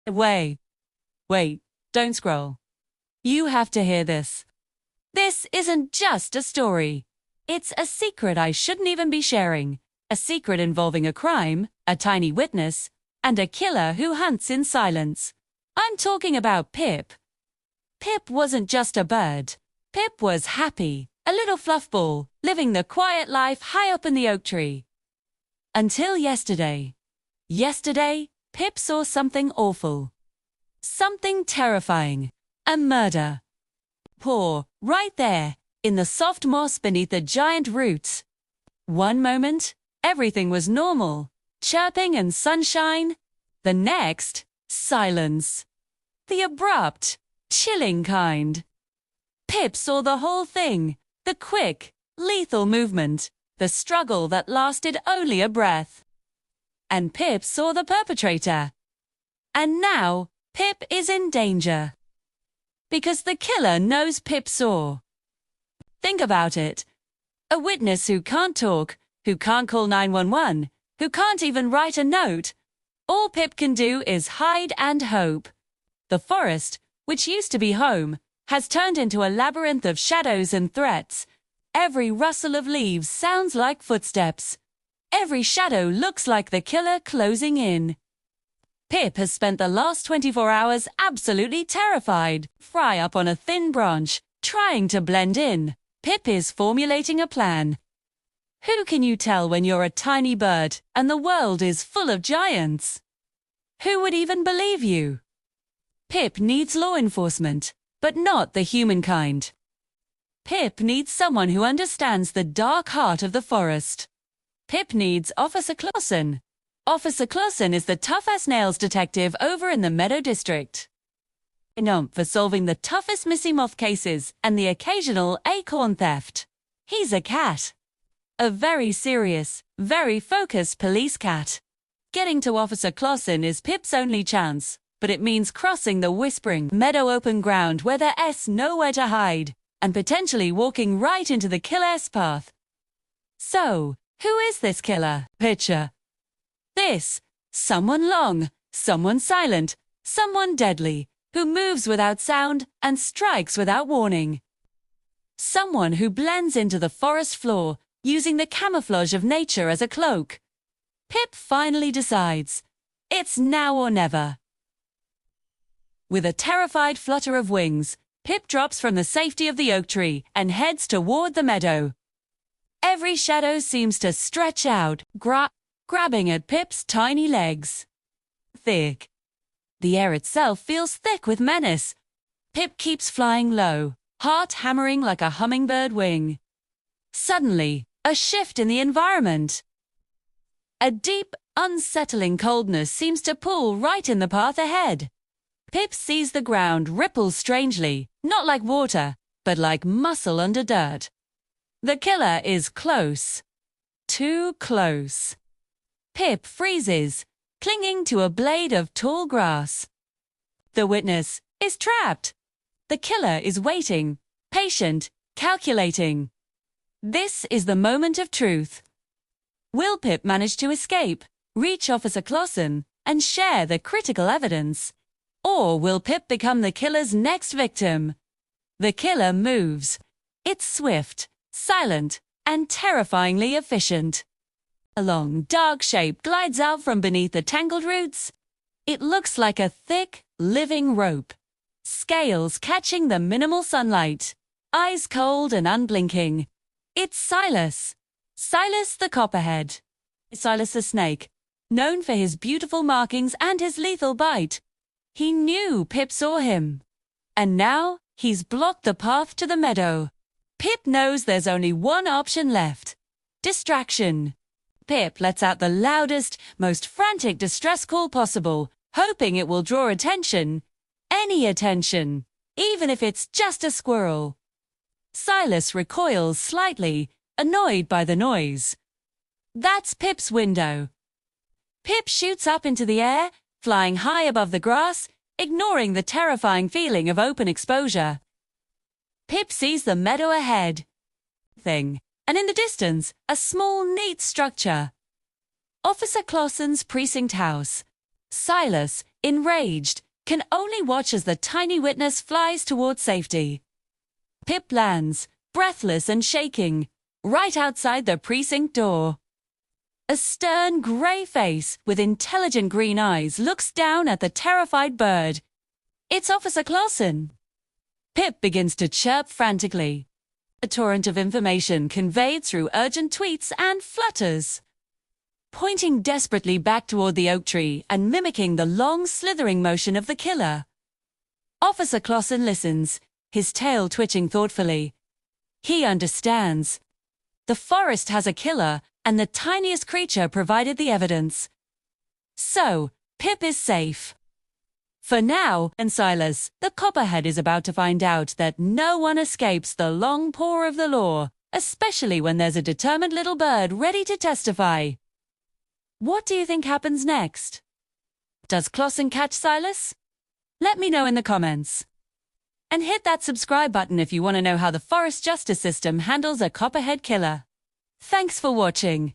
Wait, don't scroll. You have to hear this. This isn't just a story. It's a secret I shouldn't even be sharing. A secret involving a crime, a tiny witness, and a killer who hunts in silence. I'm talking about Pip. Pip wasn't just a bird. Pip was happy, a little fluff ball, living the quiet life high up in the oak tree. Until yesterday. Yesterday, Pip saw something awful. Something terrifying. A murder. Paw, right there, in the soft moss beneath the giant roots. One moment, everything was normal, chirping and sunshine. The next, silence. The abrupt, chilling kind. Pip saw the whole thing, the quick, lethal movement, the struggle that lasted only a breath. And Pip saw the perpetrator. And now, Pip is in danger. Because the killer knows Pip saw. Think about it. A witness who can't talk, who can't call 911, who can't even write a note. All Pip can do is hide and hope. The forest, which used to be home, has turned into a labyrinth of shadows and threats. Every rustle of leaves sounds like footsteps. Every shadow looks like the killer closing in. Pip has spent the last 24 hours absolutely terrified, fry up on a thin branch, trying to blend in. Pip is formulating a plan. Who can you tell when you're a tiny bird and the world is full of giants? Who would even believe you? Pip needs law enforcement, but not the human kind. Pip needs someone who understands the dark heart of the forest. Pip needs Officer Clausen. Officer Clausen is the tough-as-nails detective over in the Meadow District. Known for solving the toughest missing moth cases and the occasional acorn theft. He's a cat. A very serious, very focused police cat. Getting to Officer Clausen is Pip's only chance, but it means crossing the whispering meadow open ground where there's nowhere to hide, and potentially walking right into the killer's path. So, who is this killer? Picture this: someone long, someone silent, someone deadly, who moves without sound and strikes without warning. Someone who blends into the forest floor, using the camouflage of nature as a cloak. Pip finally decides. It's now or never. With a terrified flutter of wings, Pip drops from the safety of the oak tree and heads toward the meadow. Every shadow seems to stretch out, grabbing at Pip's tiny legs. Thick. The air itself feels thick with menace. Pip keeps flying low, heart hammering like a hummingbird wing. Suddenly, a shift in the environment. A deep, unsettling coldness seems to pull right in the path ahead. Pip sees the ground ripple strangely, not like water, but like muscle under dirt. The killer is close. Too close. Pip freezes, clinging to a blade of tall grass. The witness is trapped. The killer is waiting, patient, calculating. This is the moment of truth. Will Pip manage to escape, reach Officer Clausen, and share the critical evidence? Or will Pip become the killer's next victim? The killer moves. It's swift, silent, and terrifyingly efficient. A long, dark shape glides out from beneath the tangled roots. It looks like a thick, living rope. Scales catching the minimal sunlight. Eyes cold and unblinking. It's Silas. Silas the Copperhead. Silas the snake, known for his beautiful markings and his lethal bite. He knew Pip saw him. And now, he's blocked the path to the meadow. Pip knows there's only one option left. Distraction. Pip lets out the loudest, most frantic distress call possible, hoping it will draw attention. Any attention, even if it's just a squirrel. Silas recoils slightly, annoyed by the noise. That's Pip's window. Pip shoots up into the air, flying high above the grass, ignoring the terrifying feeling of open exposure. Pip sees the meadow ahead. And in the distance, a small, neat structure. Officer Clausen's precinct house. Silas, enraged, can only watch as the tiny witness flies towards safety. Pip lands, breathless and shaking, right outside the precinct door. A stern grey face with intelligent green eyes looks down at the terrified bird. It's Officer Clausen. Pip begins to chirp frantically. A torrent of information conveyed through urgent tweets and flutters. Pointing desperately back toward the oak tree and mimicking the long slithering motion of the killer. Officer Clausen listens, his tail twitching thoughtfully. He understands. The forest has a killer, and the tiniest creature provided the evidence. So, Pip is safe. For now, and Silas, the copperhead is about to find out that no one escapes the long paw of the law, especially when there's a determined little bird ready to testify. What do you think happens next? Does Clausen catch Silas? Let me know in the comments. And hit that subscribe button if you want to know how the forest justice system handles a copperhead killer. Thanks for watching.